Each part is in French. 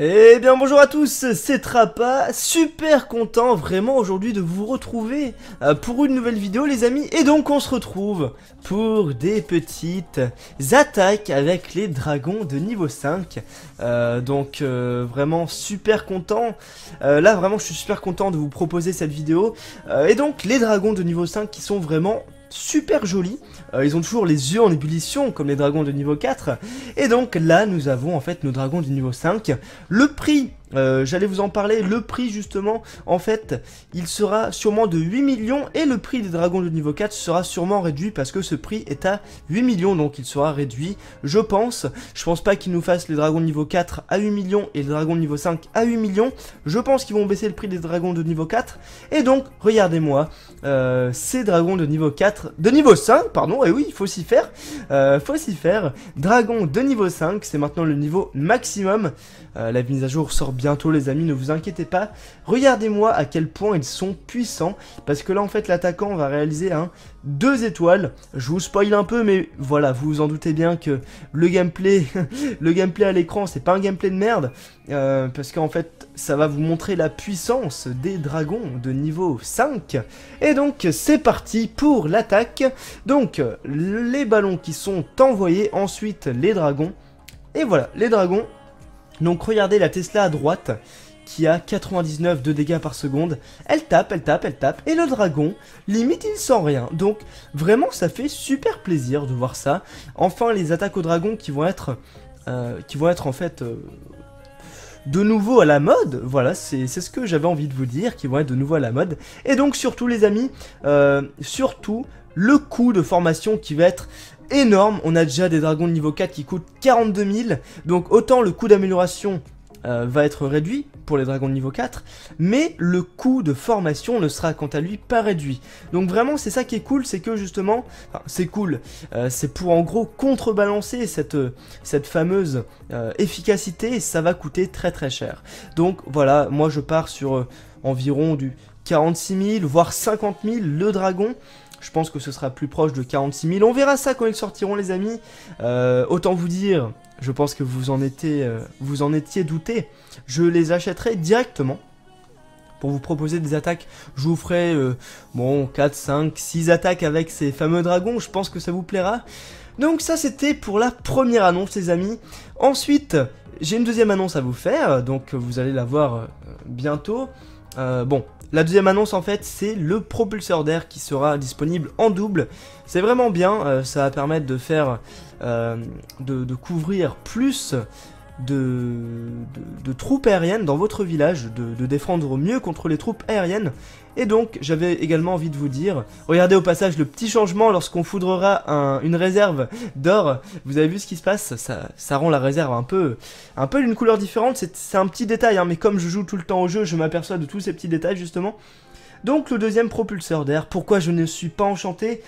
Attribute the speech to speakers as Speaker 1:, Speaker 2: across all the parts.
Speaker 1: Eh bien bonjour à tous, c'est Trappa, super content vraiment aujourd'hui de vous retrouver pour une nouvelle vidéo les amis. Et donc on se retrouve pour des petites attaques avec les dragons de niveau 5. Vraiment super content, là vraiment je suis super content de vous proposer cette vidéo. Et donc les dragons de niveau 5 qui sont vraiment super jolis, ils ont toujours les yeux en ébullition comme les dragons de niveau 4. Et donc là nous avons en fait nos dragons du niveau 5. Le prix, j'allais vous en parler, le prix justement, en fait, il sera sûrement de 8 millions et le prix des dragons de niveau 4 sera sûrement réduit parce que ce prix est à 8 millions, donc il sera réduit, je pense. Je pense pas qu'ils nous fassent les dragons de niveau 4 à 8 millions et les dragons de niveau 5 à 8 millions. Je pense qu'ils vont baisser le prix des dragons de niveau 4. Et donc, regardez-moi, ces dragons de niveau 4, de niveau 5, pardon, et oui, il faut s'y faire, Dragon de niveau 5, c'est maintenant le niveau maximum. La mise à jour sort bientôt les amis, ne vous inquiétez pas. Regardez-moi à quel point ils sont puissants, parce que là en fait l'attaquant va réaliser un 2 étoiles. Je vous spoil un peu, mais voilà, vous vous en doutez bien que le gameplay, le gameplay à l'écran, c'est pas un gameplay de merde, parce qu'en fait ça va vous montrer la puissance des dragons de niveau 5. Et donc c'est parti pour l'attaque. Donc les ballons qui sont envoyés, ensuite les dragons, et voilà, les dragons. Donc regardez la Tesla à droite qui a 99 de dégâts par seconde. Elle tape, et le dragon, limite il sent rien. Donc vraiment ça fait super plaisir de voir ça. Enfin les attaques au dragon qui vont être en fait de nouveau à la mode. Voilà, c'est ce que j'avais envie de vous dire, qui vont être de nouveau à la mode. Et donc surtout les amis, surtout le coût de formation qui va être énorme. On a déjà des dragons de niveau 4 qui coûtent 42 000, donc autant le coût d'amélioration va être réduit pour les dragons de niveau 4, mais le coût de formation ne sera quant à lui pas réduit. Donc vraiment c'est ça qui est cool, c'est que justement, enfin, c'est cool, c'est pour en gros contrebalancer cette fameuse efficacité, et ça va coûter très très cher. Donc voilà, moi je pars sur environ du 46 000 voire 50 000 le dragon. Je pense que ce sera plus proche de 46 000. On verra ça quand ils sortiront les amis. Autant vous dire, je pense que vous en étiez douté. Je les achèterai directement. Pour vous proposer des attaques, je vous ferai bon 4, 5, 6 attaques avec ces fameux dragons. Je pense que ça vous plaira. Donc ça c'était pour la première annonce les amis. Ensuite, j'ai une deuxième annonce à vous faire. Donc vous allez la voir bientôt. Bon, la deuxième annonce en fait c'est le propulseur d'air qui sera disponible en double. C'est vraiment bien, ça va permettre de faire, de couvrir plus de troupes aériennes dans votre village, de défendre mieux contre les troupes aériennes. Et donc j'avais également envie de vous dire, regardez au passage le petit changement lorsqu'on foudrera une réserve d'or. Vous avez vu ce qui se passe, ça rend la réserve un peu d'une couleur différente. C'est un petit détail hein, mais comme je joue tout le temps au jeu, je m'aperçois de tous ces petits détails justement. Donc le deuxième propulseur d'air, pourquoi je ne suis pas enchanté?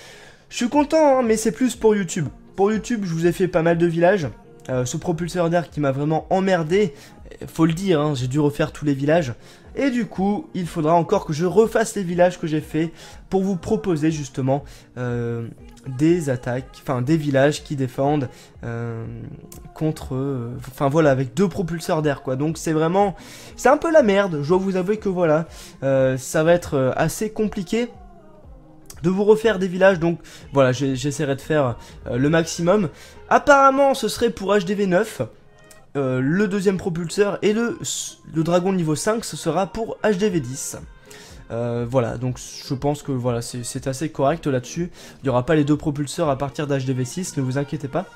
Speaker 1: Je suis content hein, mais c'est plus pour YouTube. Pour YouTube je vous ai fait pas mal de villages. Ce propulseur d'air qui m'a vraiment emmerdé, faut le dire, hein, j'ai dû refaire tous les villages. Et du coup, il faudra encore que je refasse les villages que j'ai fait pour vous proposer justement des attaques, enfin des villages qui défendent contre, enfin voilà, avec 2 propulseurs d'air quoi. Donc c'est vraiment, c'est un peu la merde, je dois vous avouer que voilà, ça va être assez compliqué de vous refaire des villages, donc voilà, j'essaierai de faire le maximum. Apparemment, ce serait pour HDV9, le deuxième propulseur, et le dragon niveau 5, ce sera pour HDV10. Voilà, donc je pense que voilà, c'est assez correct là-dessus. Il n'y aura pas les 2 propulseurs à partir d'HDV6, ne vous inquiétez pas.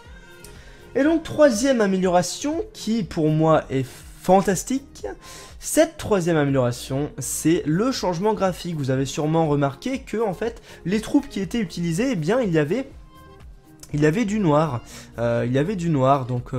Speaker 1: Et donc, troisième amélioration, qui pour moi est fantastique. Cette troisième amélioration, c'est le changement graphique. Vous avez sûrement remarqué que en fait, les troupes qui étaient utilisées, eh bien, il y avait du noir. Donc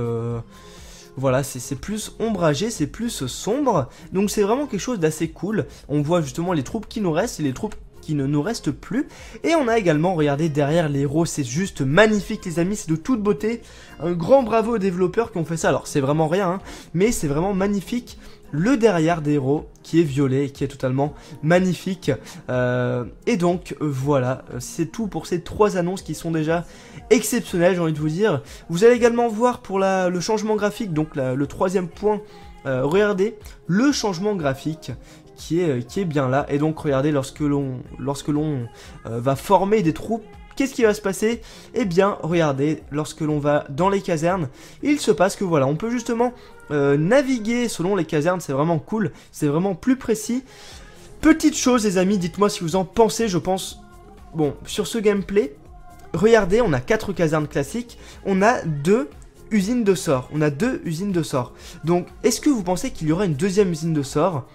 Speaker 1: voilà, c'est plus ombragé, c'est plus sombre. Donc c'est vraiment quelque chose d'assez cool. On voit justement les troupes qui nous restent et les troupes qui ne nous reste plus. Et on a également, regardez, derrière les héros, c'est juste magnifique les amis, c'est de toute beauté. Un grand bravo aux développeurs qui ont fait ça. Alors c'est vraiment rien, hein, mais c'est vraiment magnifique. Le derrière des héros qui est violet et qui est totalement magnifique. Et donc voilà, c'est tout pour ces 3 annonces qui sont déjà exceptionnelles, j'ai envie de vous dire. Vous allez également voir pour le changement graphique, donc le 3e point, regardez le changement graphique qui est bien là. Et donc regardez, lorsque l'on va former des troupes, qu'est-ce qui va se passer? Eh bien, regardez, lorsque l'on va dans les casernes, il se passe que voilà, on peut justement naviguer selon les casernes, c'est vraiment cool, c'est vraiment plus précis. Petite chose les amis, dites-moi si vous en pensez, je pense, bon, sur ce gameplay, regardez, on a 4 casernes classiques, on a 2 usines de sorts, Donc, est-ce que vous pensez qu'il y aura une 2e usine de sorts?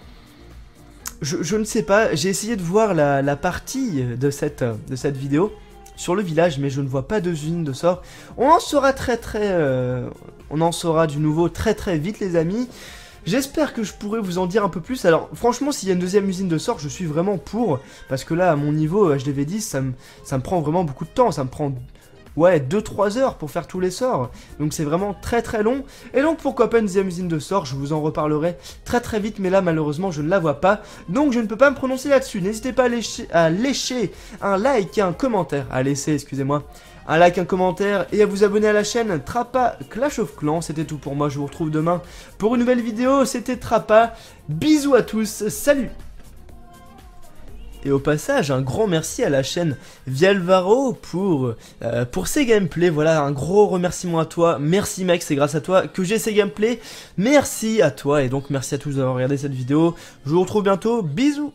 Speaker 1: Je ne sais pas, j'ai essayé de voir la partie de cette vidéo sur le village, mais je ne vois pas de usine de sorts. On en saura on en saura du nouveau très vite les amis. J'espère que je pourrai vous en dire un peu plus. Alors franchement, s'il y a une 2e usine de sorts, je suis vraiment pour, parce que là à mon niveau, je l'avais dit, ça me prend vraiment beaucoup de temps, ça me prend ouais 2-3 heures pour faire tous les sorts, donc c'est vraiment très long, et donc pourquoi pas une 2e usine de sorts, je vous en reparlerai très vite, mais là malheureusement je ne la vois pas, donc je ne peux pas me prononcer là-dessus. N'hésitez pas à lécher un like et un commentaire, à laisser, excusez-moi, un like, un commentaire et à vous abonner à la chaîne Trappa Clash of Clans. C'était tout pour moi, je vous retrouve demain pour une nouvelle vidéo, c'était Trappa, bisous à tous, salut. Et au passage, un grand merci à la chaîne Vialvaro pour ces gameplays. Voilà, un gros remerciement à toi. Merci mec, c'est grâce à toi que j'ai ces gameplays. Merci à toi et donc merci à tous d'avoir regardé cette vidéo. Je vous retrouve bientôt, bisous.